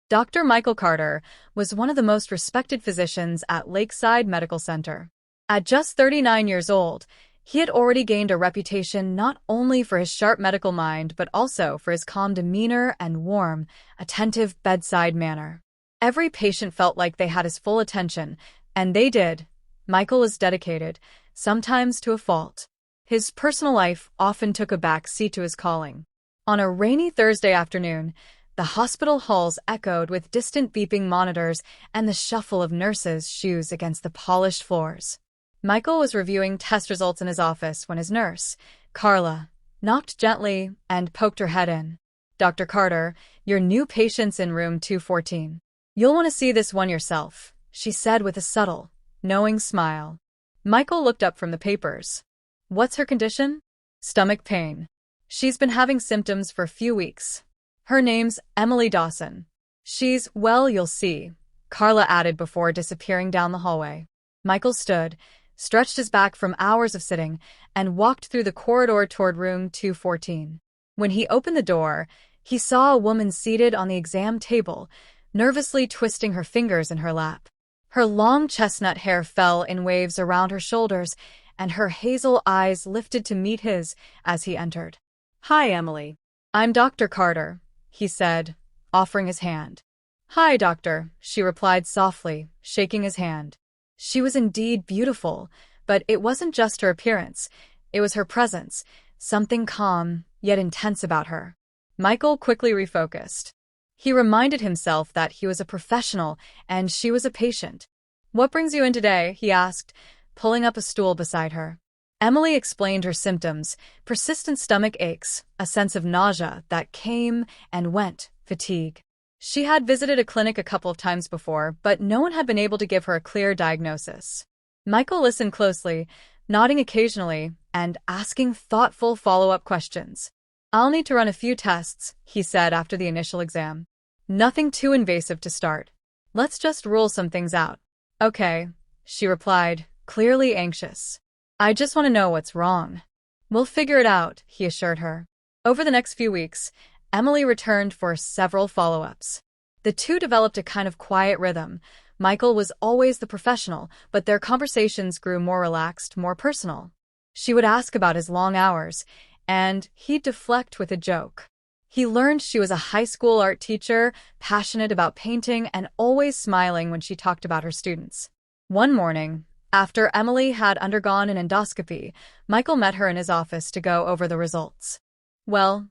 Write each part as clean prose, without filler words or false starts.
Dr. Michael Carter was one of the most respected physicians at Lakeside Medical Center. At just 39 years old, he had already gained a reputation not only for his sharp medical mind but also for his calm demeanor and warm, attentive bedside manner. Every patient felt like they had his full attention, and they did. Michael was dedicated, sometimes to a fault. His personal life often took a back seat to his calling. On a rainy Thursday afternoon, the hospital halls echoed with distant beeping monitors and the shuffle of nurses' shoes against the polished floors. Michael was reviewing test results in his office when his nurse, Carla, knocked gently and poked her head in. "Dr. Carter, your new patient's in room 214. You'll want to see this one yourself," she said with a subtle, knowing smile. Michael looked up from the papers. "What's her condition?" "Stomach pain. She's been having symptoms for a few weeks. Her name's Emily Dawson. She's, well, you'll see," Carla added before disappearing down the hallway. Michael stood, stretched his back from hours of sitting, and walked through the corridor toward room 214. When he opened the door, he saw a woman seated on the exam table, nervously twisting her fingers in her lap. Her long chestnut hair fell in waves around her shoulders, and her hazel eyes lifted to meet his as he entered. "Hi, Emily. I'm Dr. Carter," he said, offering his hand. "Hi, doctor," she replied softly, shaking his hand. She was indeed beautiful, but it wasn't just her appearance. It was her presence, something calm, yet intense about her. Michael quickly refocused. He reminded himself that he was a professional and she was a patient. "What brings you in today?" he asked, pulling up a stool beside her. Emily explained her symptoms: persistent stomach aches, a sense of nausea that came and went, fatigue. She had visited a clinic a couple of times before, but no one had been able to give her a clear diagnosis. Michael listened closely, nodding occasionally and asking thoughtful follow-up questions. "I'll need to run a few tests," he said after the initial exam. "Nothing too invasive to start. Let's just rule some things out." "Okay," she replied, clearly anxious. "I just want to know what's wrong." "We'll figure it out," he assured her. Over the next few weeks, Emily returned for several follow-ups. The two developed a kind of quiet rhythm. Michael was always the professional, but their conversations grew more relaxed, more personal. She would ask about his long hours, and he'd deflect with a joke. He learned she was a high school art teacher, passionate about painting and always smiling when she talked about her students. One morning, after Emily had undergone an endoscopy, Michael met her in his office to go over the results. "Well,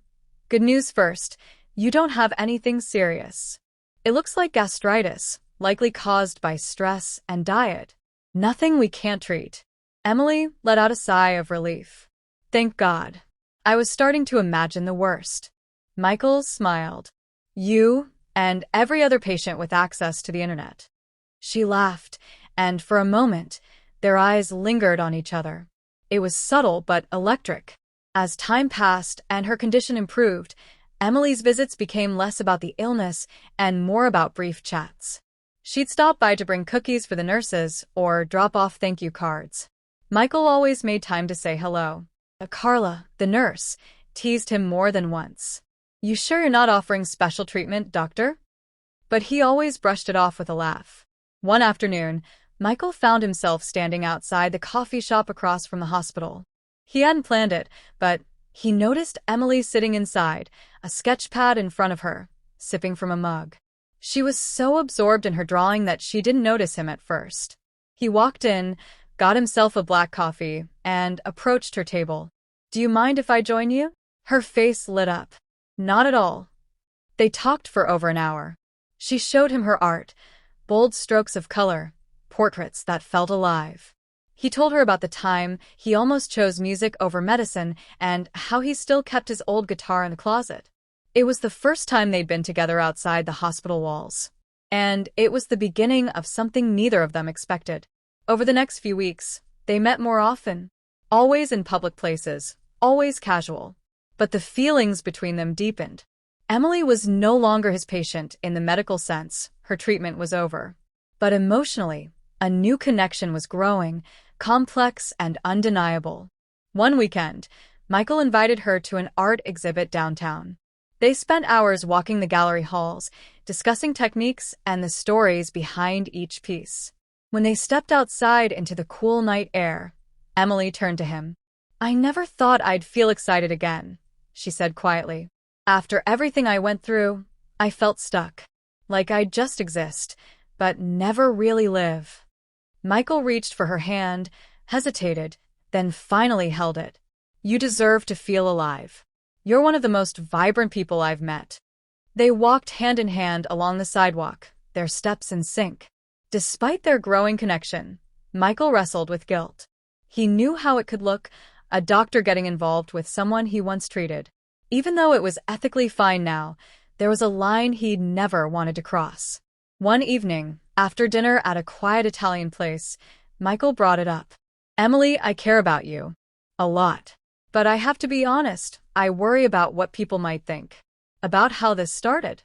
good news first. You don't have anything serious. It looks like gastritis, likely caused by stress and diet. Nothing we can't treat." Emily let out a sigh of relief. "Thank God. I was starting to imagine the worst." Michael smiled. "You and every other patient with access to the internet." She laughed, and for a moment, their eyes lingered on each other. It was subtle but electric. As time passed and her condition improved, Emily's visits became less about the illness and more about brief chats. She'd stop by to bring cookies for the nurses or drop off thank you cards. Michael always made time to say hello. Carla, the nurse, teased him more than once. "You sure you're not offering special treatment, doctor?" But he always brushed it off with a laugh. One afternoon, Michael found himself standing outside the coffee shop across from the hospital. He hadn't planned it, but he noticed Emily sitting inside, a sketch pad in front of her, sipping from a mug. She was so absorbed in her drawing that she didn't notice him at first. He walked in, got himself a black coffee, and approached her table. "Do you mind if I join you?" Her face lit up. "Not at all." They talked for over an hour. She showed him her art, bold strokes of color, portraits that felt alive. He told her about the time he almost chose music over medicine and how he still kept his old guitar in the closet. It was the first time they'd been together outside the hospital walls. And it was the beginning of something neither of them expected. Over the next few weeks, they met more often. Always in public places, always casual. But the feelings between them deepened. Emily was no longer his patient in the medical sense. Her treatment was over. But emotionally, a new connection was growing, complex and undeniable. One weekend, Michael invited her to an art exhibit downtown. They spent hours walking the gallery halls, discussing techniques and the stories behind each piece. When they stepped outside into the cool night air, Emily turned to him. "I never thought I'd feel excited again," she said quietly. "After everything I went through, I felt stuck. Like I'd just exist, but never really live." Michael reached for her hand, hesitated, then finally held it. "You deserve to feel alive. You're one of the most vibrant people I've met." They walked hand in hand along the sidewalk, their steps in sync. Despite their growing connection, Michael wrestled with guilt. He knew how it could look, a doctor getting involved with someone he once treated. Even though it was ethically fine now, there was a line he'd never wanted to cross. One evening, after dinner at a quiet Italian place, Michael brought it up. "Emily, I care about you. A lot. But I have to be honest, I worry about what people might think. About how this started."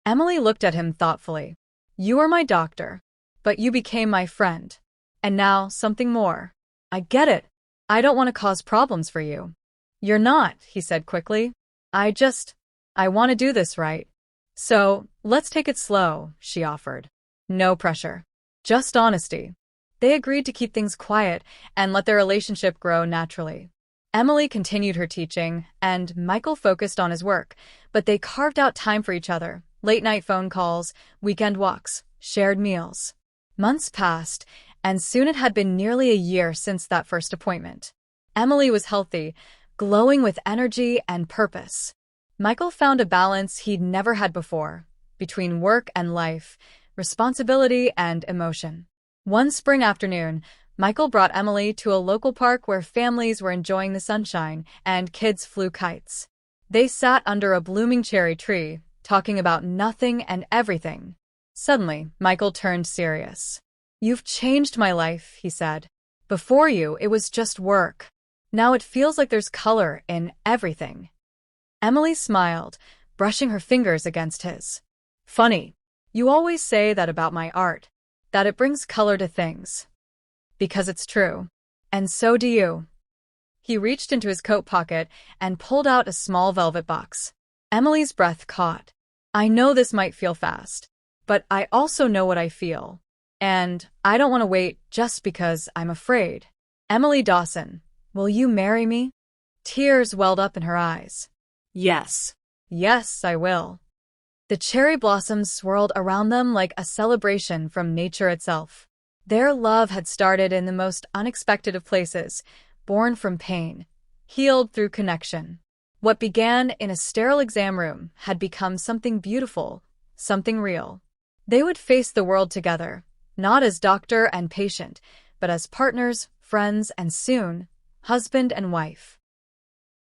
Emily looked at him thoughtfully. "You were my doctor, but you became my friend. And now, something more. I get it. I don't want to cause problems for you." "You're not," he said quickly. I want to do this right. So, let's take it slow," she offered. "No pressure. Just honesty." They agreed to keep things quiet and let their relationship grow naturally. Emily continued her teaching, and Michael focused on his work, but they carved out time for each other, late-night phone calls, weekend walks, shared meals. Months passed, and soon it had been nearly a year since that first appointment. Emily was healthy, glowing with energy and purpose. Michael found a balance he'd never had before, between work and life, responsibility and emotion. One spring afternoon, Michael brought Emily to a local park where families were enjoying the sunshine and kids flew kites. They sat under a blooming cherry tree, talking about nothing and everything. Suddenly, Michael turned serious. "You've changed my life," he said. "Before you, it was just work. Now it feels like there's color in everything." Emily smiled, brushing her fingers against his. "Funny. You always say that about my art, that it brings color to things. Because it's true. And so do you." He reached into his coat pocket and pulled out a small velvet box. Emily's breath caught. "I know this might feel fast, but I also know what I feel. And I don't want to wait just because I'm afraid. Emily Dawson, will you marry me?" Tears welled up in her eyes. "Yes. Yes, I will." The cherry blossoms swirled around them like a celebration from nature itself. Their love had started in the most unexpected of places, born from pain, healed through connection. What began in a sterile exam room had become something beautiful, something real. They would face the world together, not as doctor and patient, but as partners, friends, and soon, husband and wife.